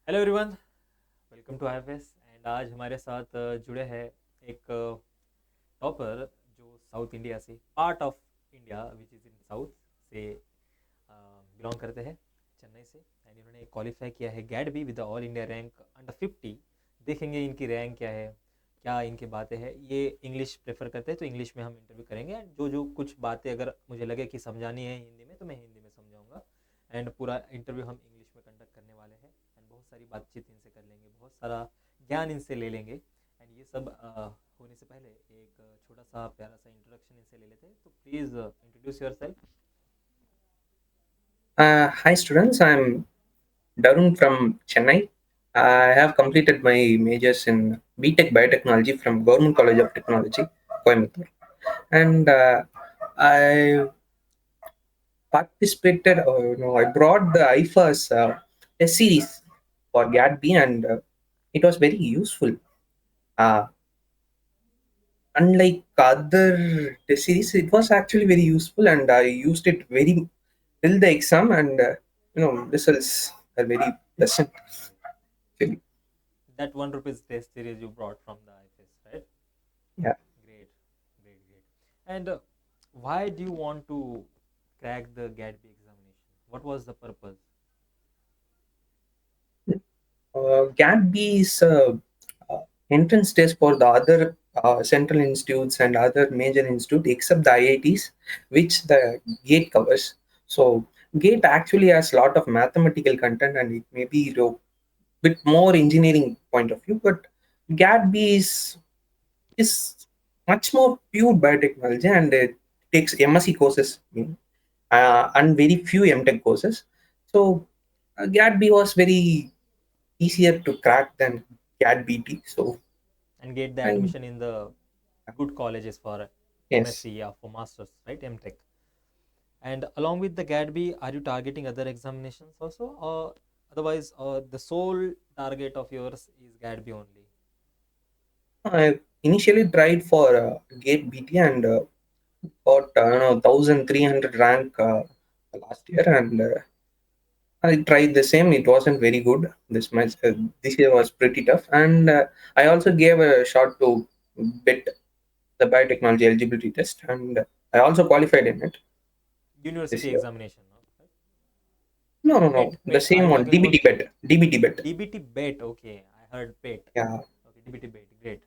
Hello everyone, welcome to IFS. And आज हमारे साथ जुड़े हैं एक टॉपर जो साउथ इंडिया से, part of India which is in south से बिलोंग करते हैं, चेन्नई से। एंड इन्होंने क्वालिफाई किया है GATE B with all India rank under 50। देखेंगे इनकी रैंक क्या है, क्या इनकी बातें हैं। ये इंग्लिश प्रेफर करते हैं तो इंग्लिश में हम इंटरव्यू करेंगे। एंड जो जो कुछ बातें अगर मुझे लगे कि समझानी है हिंदी में तो मैं हिंदी में समझाऊंगा। एंड पूरा इंटरव्यू हम इंग्लिश में कंडक्ट करने वाले हैं। एंड बहुत सारी बातचीत इनसे कर लेंगे, बहुत सारा ज्ञान इनसे ले लेंगे। एंड ये सब होने से पहले एक छोटा सा प्यारा सा इंट्रोडक्शन इनसे ले लेते हैं। तो please introduce your self. Hi students, I'm Darun from Chennai. I have completed my majors in BTech Biotechnology from Government College of Technology, Coimbatore. And I participated, or no, I brought the IFAS test series for GAT B, and it was very useful. Uh, Unlike other test series, it was actually very useful, and I used it very till the exam, and results are very pleasant. Actually. That 1 rupees test series you brought from the IFAS, right? Yeah. Great, great, great. And why do you want to crack the GATB examination? What was the purpose? GATB is entrance test for the other central institutes and other major institute except the IITs, which the GATE covers. So GATE actually has a lot of mathematical content and it may be a bit more engineering point of view, but GATB is much more pure biotechnology and it takes MSc courses and very few MTech courses. So GATB was very easier to crack than CAT BT. So And get the I admission in the good colleges for yes, MSc or for masters, right? MTech. And along with the GATB, are you targeting other examinations also, or otherwise, the sole target of yours is GATB only? I initially tried for Gate BT and got 1300 rank last year, and I tried the same. It wasn't very good. This year was pretty tough, and I also gave a shot to bit the biotechnology eligibility test, and I also qualified in it this University year. examination, no? Right? No, no, PET, no. The PET. Are same you one, talking about DBT bet, DBT bet. DBT bet? Okay, I heard PET. Yeah. Okay, DBT bet, great.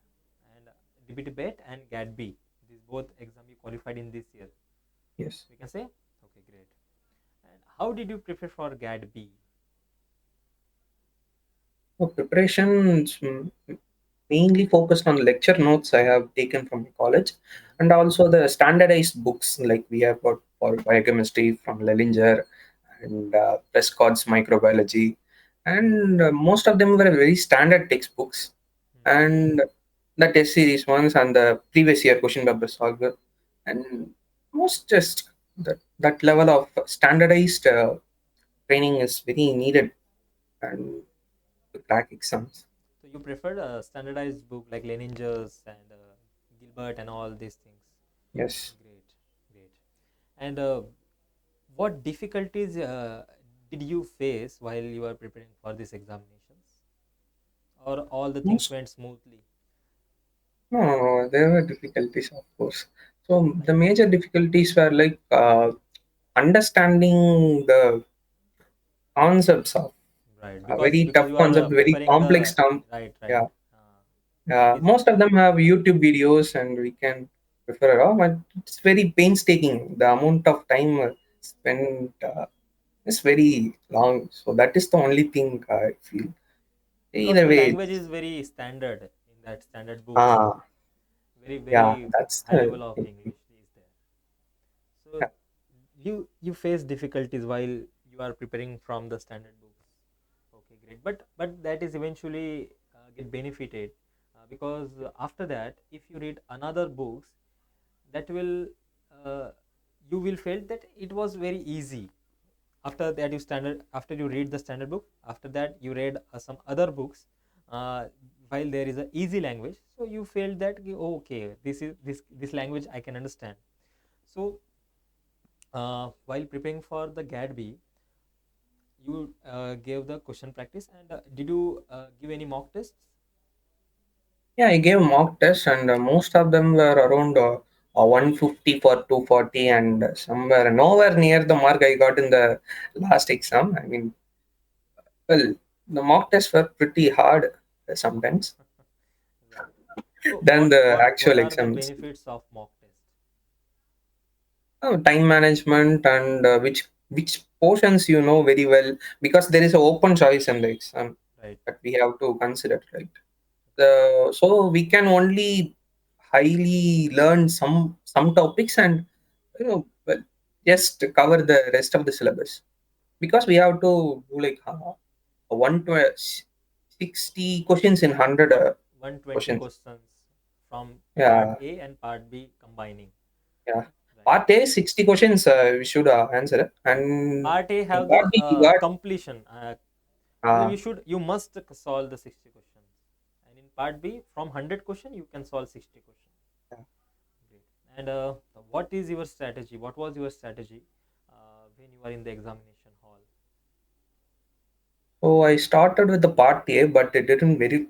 And DBT bet and GATB, these both exam you qualified in this year, Yes. we can say. Okay, great. And how did you prepare for GATB? Preparations mainly focused on lecture notes I have taken from college, Mhm. and also the standardized books like we have got for biochemistry from Lellinger and Prescott's microbiology, and most of them were very standard textbooks, Mhm. and the test series ones and the previous year question paper solver, and most just that level of standardized training is very needed and to crack exams. So you preferred a standardized book like Leninger's and Gilbert and all these things. Yes. Great, great. And what difficulties did you face while you were preparing for these examinations? Or all the things Most went smoothly? no, there were difficulties, of course. So the major difficulties were like understanding the concepts of Right, a because very because tough you are concept, very preparing complex the term. right, right. Yeah, Uh, it yeah. is Most of them have YouTube videos, and we can refer it out. But it's very painstaking. The amount of time spent is very long. So that is the only thing I feel. because Either the way, language is very standard in that standard books. ah, Very yeah, very that's high the level of thing. English is there. So Yeah. you face difficulties while you are preparing from the standard books. Okay, great. But that is eventually get benefited because after that, if you read another books, that will uh, you will feel that it was very easy. After that, after you read the standard book. After that, you read some other books. Uh, while there is a easy language, so you feel that oh, okay, this language I can understand. So while preparing for the GATB, you gave the question practice, and did you give any mock tests? Yeah, I gave mock tests, and most of them were around 150 for 240, and somewhere nowhere near the mark I got in the last exam. I mean, well, the mock tests were pretty hard sometimes Right. So than the what actual are the exams. benefits of mock test? Time management and which portions you know very well, because there is an open choice in the exam Right. that we have to consider, right? Okay. So we can only highly learn some topics and well, just cover the rest of the syllabus, because we have to do like 160 questions in 100 One 120 questions. questions from part Yeah, A and part B combining. yeah. Right. Part A 60 questions we should answer, and Part A in have the part B we got completion. uh, You must solve the 60 questions. And in part B, from 100 question, you can solve 60 questions. Great. And what is your strategy? What was your strategy when you were in the examination hall? so I started with the part A, but it didn't very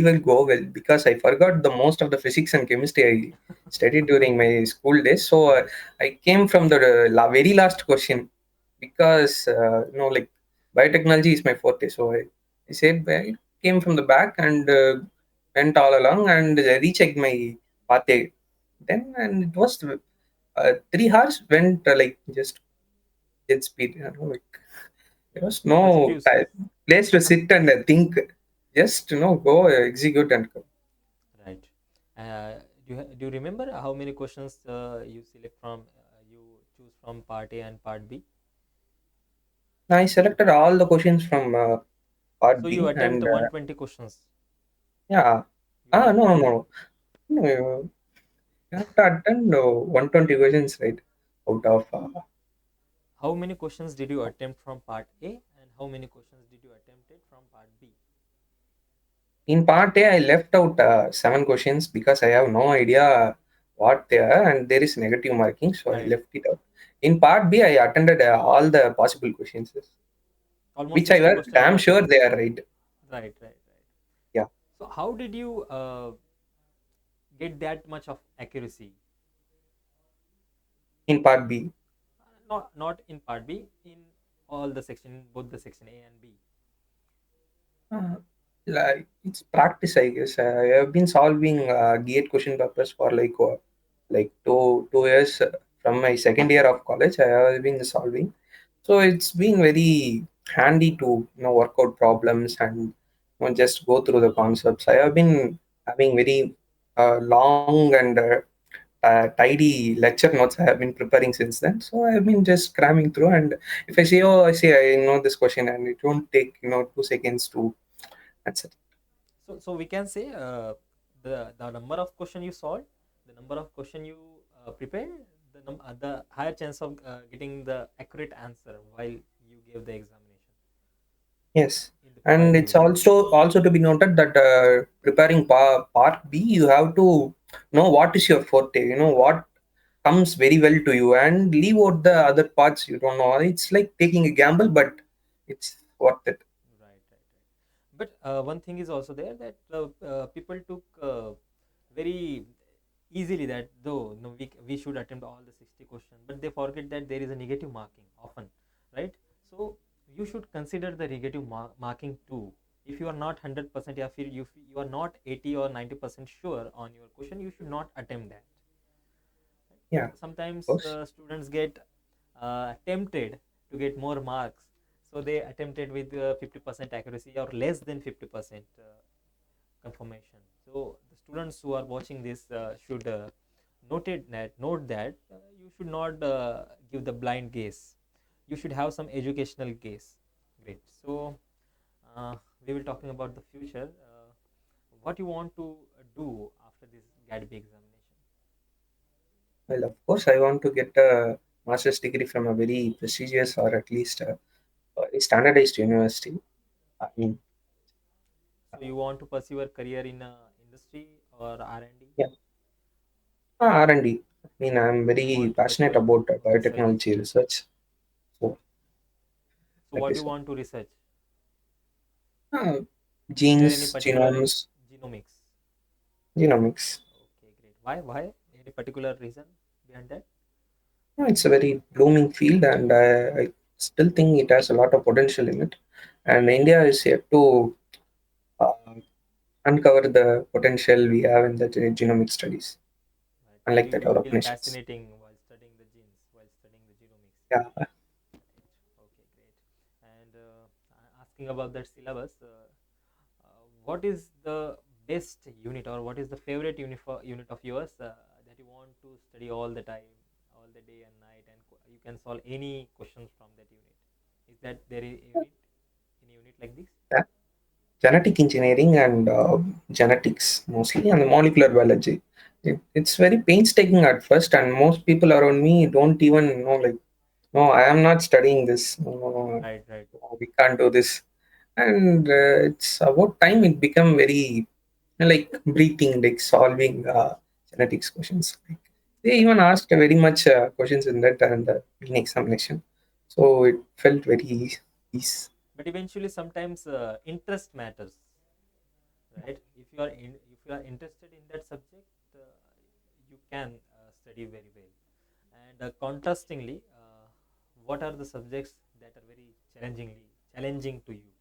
well go well because I forgot the most of the physics and chemistry I studied during my school days. So Right. I came from the very last question, because like biotechnology is my forte. So I said I came from the back and went all along and rechecked my part A. Then, and it was 3 hours went like just jet speed. Like there was Was no fused. place to sit and think. Just go execute and come. Right. Uh, do you remember how many questions you select from, you choose from part A and part B? I selected all the questions from So part you B, attempt and 120 questions. yeah. You No, attempt. no, no. No, you have to attend 120 questions, right? Out of How many questions did you attempt from part A, and how many questions did you attempt it from part B? in part A, I left out 7 questions because I have no idea what they are, and there is negative marking, so I Right. left it out. In part B, I attended all the possible questions, Almost which I 60 were questions you damn sure attempted. they are right. Right, right, right. Yeah, So how did you get that much of accuracy? in part B. Not in part B, in all the section, both the section A and B. Uh, like it's practice, I guess. I have been solving GATE question papers for like 2 years from my second year of college. I have been solving, so it's been very handy to work out problems and just go through the concepts. I have been having very long and tidy lecture notes I have been preparing since then. So I have been just cramming through, and if I say, oh, I say I know this question, and it won't take 2 seconds to answer. So we can say the number of question you solved, the number of question you prepared, the higher chance of getting the accurate answer while you gave the examination, Yes, while and the it's exam. also to be noted that preparing part B, you have to know what is your forte. What comes very well to you, and leave out the other parts you don't know. It's like taking a gamble, but it's worth it. Right, right, right. But one thing is also there that people took very easily that though no, we should attempt all the 60 questions, but they forget that there is a negative marking often, right? So you should consider the negative marking too. If you are not 100%, if you are not 80 or 90% sure on your question, you should not attempt that. Yeah, of Sometimes course. students get tempted to get more marks, so they attempted with 50% accuracy or less than 50% confirmation. So the students who are watching this should note that you should not give the blind guess. You should have some educational guess. Great. So we will talking about the future. What you want to do after this GATB examination? Well, of course, I want to get a master's degree from a very prestigious, or at least a standardized university. I mean, So you want to pursue your career in industry or R&D? yeah, R&D. I mean, I'm You very want to pursue passionate your about research. biotechnology research. So So That what do you is want to research? uh, Is there any genes, particular genomes, genomics? genomics. Okay, great. Why? Any particular reason behind that? It's a very blooming field, and I still think it has a lot of potential in it. And India is yet to uh, uncover the potential we have in the genomic studies, Right. So unlike you, the you developed feel nations. fascinating while studying the genes, while studying the genomics. Yeah, Right. Okay, great. And asking about that syllabus, what is the best unit or what is the favorite unit of yours that you want to study all the time, all the day and night, and you can solve any questions from that unit? Is that there is a unit, any unit like this? yeah. Genetic engineering and genetics mostly, and molecular biology. It's very painstaking at first, and most people around me don't even know, like, no, I am not studying this. No, no, no, Right, right, no, we can't do this. And it's about time it become very like breathing, like solving genetics questions. Like, they but even asked very much questions in that and in examination, so it felt very easy. but eventually sometimes interest matters, right? If you are interested in that subject, you can study very well. And contrastingly, what are the subjects that are very challenging to you?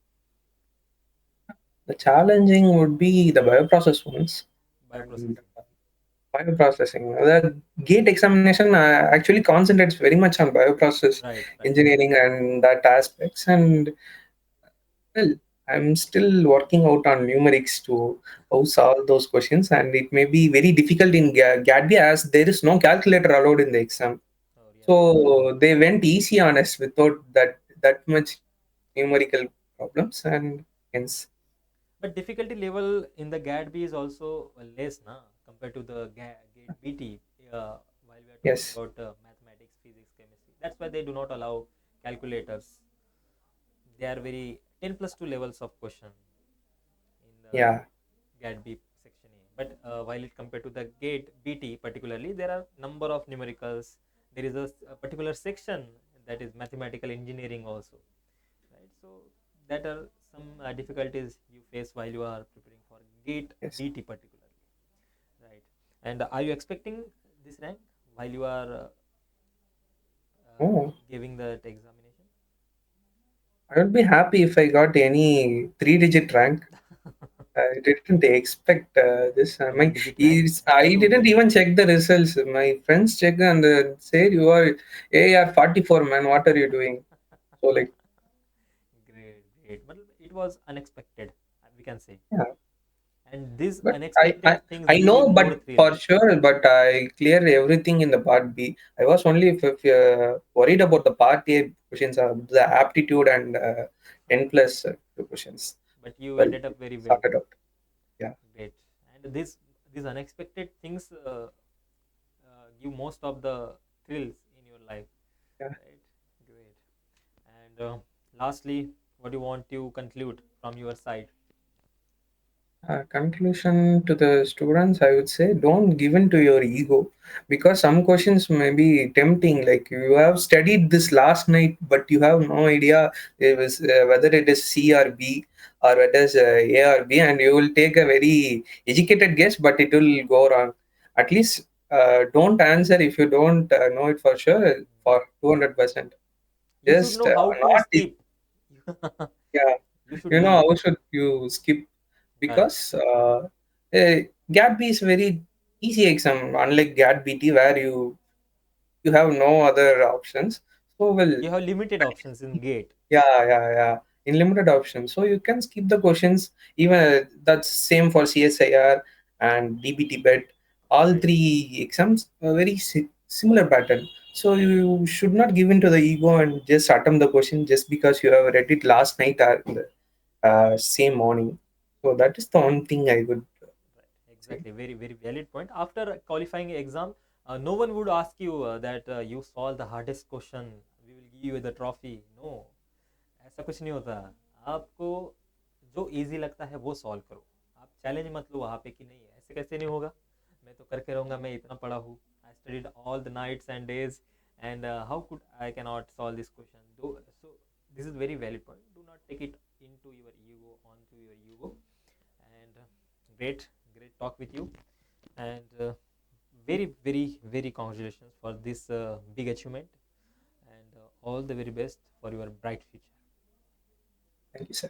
The challenging would be the bioprocess ones and Bioprocessing. bioprocessing. The gate examination actually concentrates very much on bioprocess Right, right. engineering and that aspects. And well, I'm still working out on numerics to how solve those questions, and it may be very difficult in GATB as there is no calculator allowed in the exam. Oh, really? So they went easy on us without that much numerical problems, and hence But difficulty level in the GATB is also less, na, compared to the GATE BT. While we are talking yes, about mathematics, physics, chemistry, that's why they do not allow calculators. They are very 10 plus 2 levels of question in the yeah, GAT B section A. But while it compared to the GATE BT particularly, there are number of numericals. There is a particular section that is mathematical engineering also, right? So that are some difficulties you face while you are preparing for GATE yes. BT particularly, right? And are you expecting this rank while you are Oh, giving that examination? I would be happy if I got any three-digit rank. I didn't expect this. Double digit rank, I that would didn't be even check the results. My friends check and say you are AR 44 man. What are you doing? So like, great, great. But it was unexpected, we can say. yeah. And these But unexpected things I give you know, more but thrill. for sure, but I cleared everything in the part B. I was only worried about the part A questions, the aptitude and 10 plus questions. But you Well, ended up it very well. sorted out. Yeah. Great. And these unexpected things give most of the thrills in your life, Yeah. right? Great. And lastly, what do you want to conclude from your side? Conclusion to the students, I would say don't give in to your ego because some questions may be tempting. Like you have studied this last night, but you have no idea whether it is C or B or whether it is A or B, and you will take a very educated guess, but it will go wrong. At least don't answer if you don't know it for sure for 200%. You should Just know how to not, skip. yeah, You should you know, know. how should you skip Right. because GAT B is very easy exam, unlike GAT BT where you have no other options. So well, You have limited options in GATE. yeah, in limited options. So you can skip the questions. Even that's same for CSIR and DBT BET. All Right. three exams are very similar pattern. So you should not give in to the ego and just attempt the question just because you have read it last night or in the same morning. So that is the one thing I would Right, say. exactly. Very, very valid point. After qualifying exam, no one would ask you that you solved the hardest question. We will give you the trophy. No, ऐसा कुछ नहीं होता. आपको जो easy लगता है वो solve करो. आप चैलेंज मत लो वहाँ पे कि नहीं ऐसे कैसे नहीं होगा. मैं तो करके रहूँगा. मैं इतना पढ़ा हूँ. I studied all the nights and days, and how could I cannot solve this question? So this is very valid point. Do not take it into your ego, onto your ego. And great talk with you. And very congratulations for this big achievement. And all the very best for your bright future. Thank you, sir.